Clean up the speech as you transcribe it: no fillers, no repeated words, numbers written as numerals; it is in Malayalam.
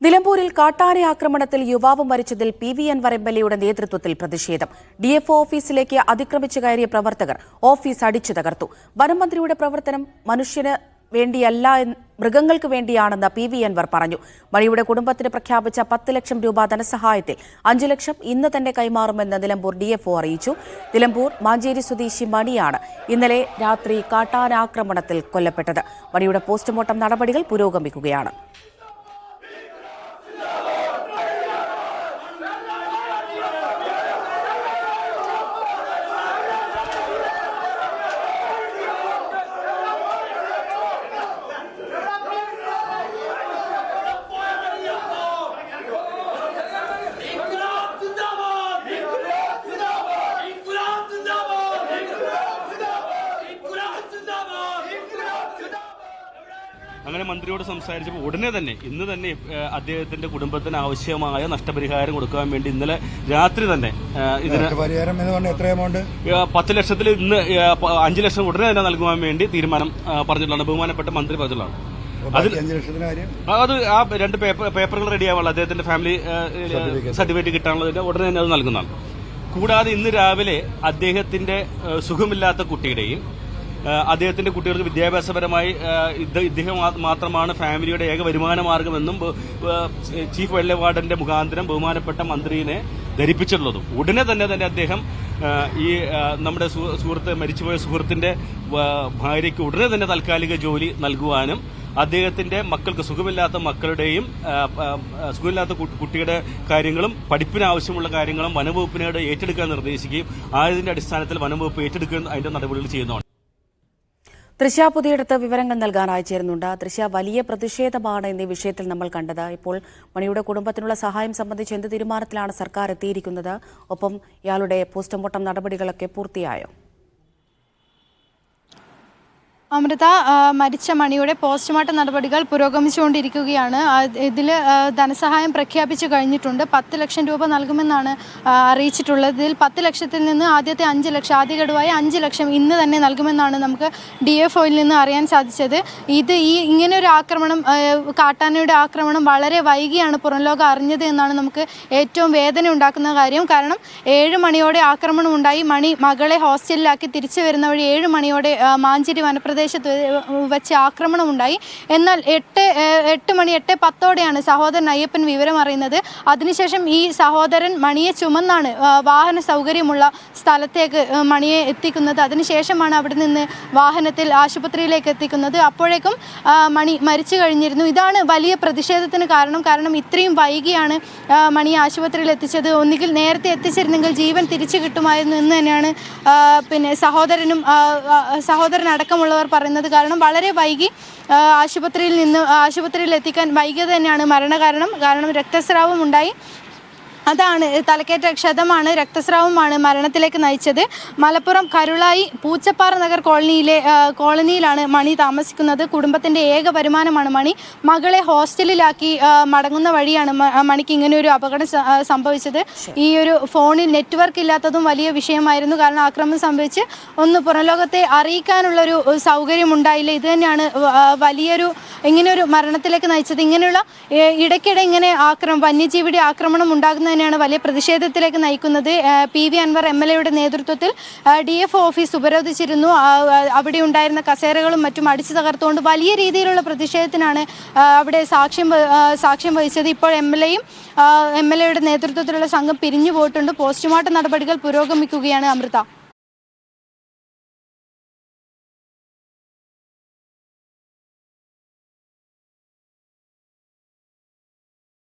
നിലമ്പൂരിൽ കാട്ടാന ആക്രമണത്തിൽ യുവാവ് മരിച്ചതിൽ PV അൻവർ MLAയുടെ നേതൃത്വത്തിൽ പ്രതിഷേധം. DFO ഓഫീസിലേക്ക് അതിക്രമിച്ചു കയറിയ പ്രവർത്തകർ ഓഫീസ് അടിച്ചു തകർത്തു. വനമന്ത്രിയുടെ പ്രവർത്തനം മനുഷ്യന് വേണ്ടിയല്ല, മൃഗങ്ങൾക്ക് വേണ്ടിയാണെന്ന് PV അൻവർ പറഞ്ഞു. മണിയുടെ കുടുംബത്തിന് പ്രഖ്യാപിച്ച 10 ലക്ഷം രൂപ ധനസഹായത്തിൽ 5 ലക്ഷം ഇന്ന് തന്നെ കൈമാറുമെന്ന് നിലമ്പൂർ DFO അറിയിച്ചു. നിലമ്പൂർ മാഞ്ചേരി സ്വദേശി മണിയാണ് ഇന്നലെ രാത്രി കാട്ടാന ആക്രമണത്തിൽ കൊല്ലപ്പെട്ടത്. മണിയുടെ പോസ്റ്റ്മോർട്ടം നടപടികൾ പുരോഗമിക്കുകയാണ്. അങ്ങനെ മന്ത്രിയോട് സംസാരിച്ചപ്പോൾ ഉടനെ തന്നെ ഇന്ന് തന്നെ അദ്ദേഹത്തിന്റെ കുടുംബത്തിന് ആവശ്യമായ നഷ്ടപരിഹാരം കൊടുക്കാൻ വേണ്ടി ഇന്നലെ രാത്രി തന്നെ ഇതിന് 10 ലക്ഷത്തിൽ ഇന്ന് 5 ലക്ഷം ഉടനെ തന്നെ നൽകുവാൻ വേണ്ടി തീരുമാനം പറഞ്ഞിട്ടുള്ളതാണ്. ബഹുമാനപ്പെട്ട മന്ത്രി പറഞ്ഞിട്ടുള്ളതാണ്. അത് ആ 2 പേപ്പറുകൾ റെഡിയാവാനുള്ള അദ്ദേഹത്തിന്റെ ഫാമിലി സർട്ടിഫിക്കറ്റ് കിട്ടാനുള്ളതിന്റെ ഉടനെ തന്നെ അത് നൽകുന്നതാണ്. കൂടാതെ ഇന്ന് രാവിലെ അദ്ദേഹത്തിന്റെ സുഖമില്ലാത്ത കുട്ടിയുടെയും അദ്ദേഹത്തിന്റെ കുട്ടികൾക്ക് വിദ്യാഭ്യാസപരമായി ഇദ്ദേഹം മാത്രമാണ് ഫാമിലിയുടെ ഏക വരുമാന മാർഗമെന്നും ചീഫ് വൈൽഡ് വാർഡന്റെ മുഖാന്തരം ബഹുമാനപ്പെട്ട മന്ത്രിയെ ധരിപ്പിച്ചിട്ടുള്ളതും ഉടനെ തന്നെ അദ്ദേഹം ഈ നമ്മുടെ മരിച്ചുപോയ സുഹൃത്തിന്റെ ഭാര്യയ്ക്ക് ഉടനെ തന്നെ താൽക്കാലിക ജോലി നൽകുവാനും അദ്ദേഹത്തിന്റെ മക്കൾക്ക് സുഖമില്ലാത്ത മക്കളുടെയും സുഖമില്ലാത്ത കുട്ടിയുടെ കാര്യങ്ങളും പഠിപ്പിനാവശ്യമുള്ള കാര്യങ്ങളും വനംവകുപ്പിനോട് ഏറ്റെടുക്കാൻ നിർദ്ദേശിക്കുകയും അതിന്റെ അടിസ്ഥാനത്തിൽ വനംവകുപ്പ് ഏറ്റെടുക്കുന്ന അതിന്റെ നടപടികൾ ചെയ്യുന്നതാണ്. തൃശ്ശ പുതിയടത്ത് വിവരങ്ങൾ നൽകാനായി ചേരുന്നുണ്ട്. തൃശ്ശ, വലിയ പ്രതിഷേധമാണ് എന്നീ വിഷയത്തിൽ നമ്മൾ കണ്ടത്. ഇപ്പോൾ മണിയുടെ കുടുംബത്തിനുള്ള സഹായം സംബന്ധിച്ച് എന്ത് തീരുമാനത്തിലാണ് സർക്കാർ എത്തിയിരിക്കുന്നത്? ഒപ്പം ഇയാളുടെ പോസ്റ്റ്മോർട്ടം നടപടികളൊക്കെ പൂർത്തിയായോ? അമൃത, മരിച്ച മണിയുടെ പോസ്റ്റ്മോർട്ടം നടപടികൾ പുരോഗമിച്ചുകൊണ്ടിരിക്കുകയാണ്. ഇതിൽ ധനസഹായം പ്രഖ്യാപിച്ചു കഴിഞ്ഞിട്ടുണ്ട്. 10 ലക്ഷം രൂപ നൽകുമെന്നാണ് അറിയിച്ചിട്ടുള്ളത്. ഇതിൽ 10 ലക്ഷത്തിൽ നിന്ന് ആദ്യത്തെ 5 ലക്ഷം, ആദ്യ ഗഡുവായ 5 ലക്ഷം ഇന്ന് തന്നെ നൽകുമെന്നാണ് നമുക്ക് DFOയിൽ നിന്ന് അറിയാൻ സാധിച്ചത്. ഇങ്ങനെയൊരു ആക്രമണം, കാട്ടാനയുടെ ആക്രമണം വളരെ വൈകിയാണ് പുറം ലോകം അറിഞ്ഞത് എന്നാണ് നമുക്ക് ഏറ്റവും വേദന ഉണ്ടാക്കുന്ന കാര്യം. കാരണം 7 മണിയോടെ ആക്രമണം ഉണ്ടായി. മണി മകളെ ഹോസ്റ്റലിലാക്കി തിരിച്ചു വരുന്ന വഴി 7 മണിയോടെ മാഞ്ചേരി വനപ്രദേശത്ത് വെച്ച് ആക്രമണമുണ്ടായി. എന്നാൽ 8:10 സഹോദരൻ അയ്യപ്പൻ വിവരം അറിയുന്നത്. അതിനുശേഷം ഈ സഹോദരൻ മണിയെ ചുമന്നാണ് വാഹന സൗകര്യമുള്ള സ്ഥലത്തേക്ക് മണിയെ എത്തിക്കുന്നത്. അതിനുശേഷമാണ് അവിടെ നിന്ന് വാഹനത്തിൽ ആശുപത്രിയിലേക്ക് എത്തിക്കുന്നത്. അപ്പോഴേക്കും മണി മരിച്ചു കഴിഞ്ഞിരുന്നു. ഇതാണ് വലിയ പ്രതിഷേധത്തിന് കാരണം ഇത്രയും വൈകിയാണ് മണിയെ ആശുപത്രിയിൽ എത്തിച്ചത്. ഒന്നുകിൽ നേരത്തെ എത്തിച്ചിരുന്നെങ്കിൽ ജീവൻ തിരിച്ചു കിട്ടുമായിരുന്നു എന്ന് തന്നെയാണ് സഹോദരൻ അടക്കമുള്ളവർ പറയുന്നത്. കാരണം വളരെ വൈകി ആശുപത്രിയിൽ എത്തിക്കാൻ വൈകിയത് തന്നെയാണ് കാരണം രക്തസ്രാവം ഉണ്ടായി. അതാണ് തലക്കേറ്റ ക്ഷതമാണ്, രക്തസ്രാവമാണ് മരണത്തിലേക്ക് നയിച്ചത്. മലപ്പുറം കരുളായി പൂച്ചപ്പാറ നഗർ കോളനിയിലാണ് മണി താമസിക്കുന്നത്. കുടുംബത്തിൻ്റെ ഏക വരുമാനമാണ് മണി. മകളെ ഹോസ്റ്റലിലാക്കി മടങ്ങുന്ന വഴിയാണ് മണിക്ക് ഇങ്ങനെ ഒരു അപകടം സംഭവിച്ചത്. ഈ ഒരു ഫോണിൽ നെറ്റ്വർക്ക് ഇല്ലാത്തതും വലിയ വിഷയമായിരുന്നു. കാരണം ആക്രമണം സംഭവിച്ച് പുറം ലോകത്തെ അറിയിക്കാനുള്ളൊരു സൗകര്യം ഉണ്ടായില്ല. ഇത് തന്നെയാണ് ഇങ്ങനെയൊരു മരണത്തിലേക്ക് നയിച്ചത്. ഇങ്ങനെയുള്ള ഇടയ്ക്കിടെ ഇങ്ങനെ വന്യജീവിയുടെ ആക്രമണം ഉണ്ടാകുന്ന തന്നെയാണ് വലിയ പ്രതിഷേധത്തിലേക്ക് നയിക്കുന്നത്. PV അൻവർ MLAയുടെ നേതൃത്വത്തിൽ DFO ഓഫീസ് ഉപരോധിച്ചിരുന്നു. അവിടെ ഉണ്ടായിരുന്ന കസേരകളും മറ്റും അടിച്ചു തകർത്തുകൊണ്ട് വലിയ രീതിയിലുള്ള പ്രതിഷേധത്തിനാണ് അവിടെ സാക്ഷ്യം വഹിച്ചത്. ഇപ്പോൾ MLAയുടെ നേതൃത്വത്തിലുള്ള സംഘം പിരിഞ്ഞു പോയിട്ടുണ്ട്. പോസ്റ്റ്മോർട്ടം നടപടികൾ പുരോഗമിക്കുകയാണ്. അമൃത.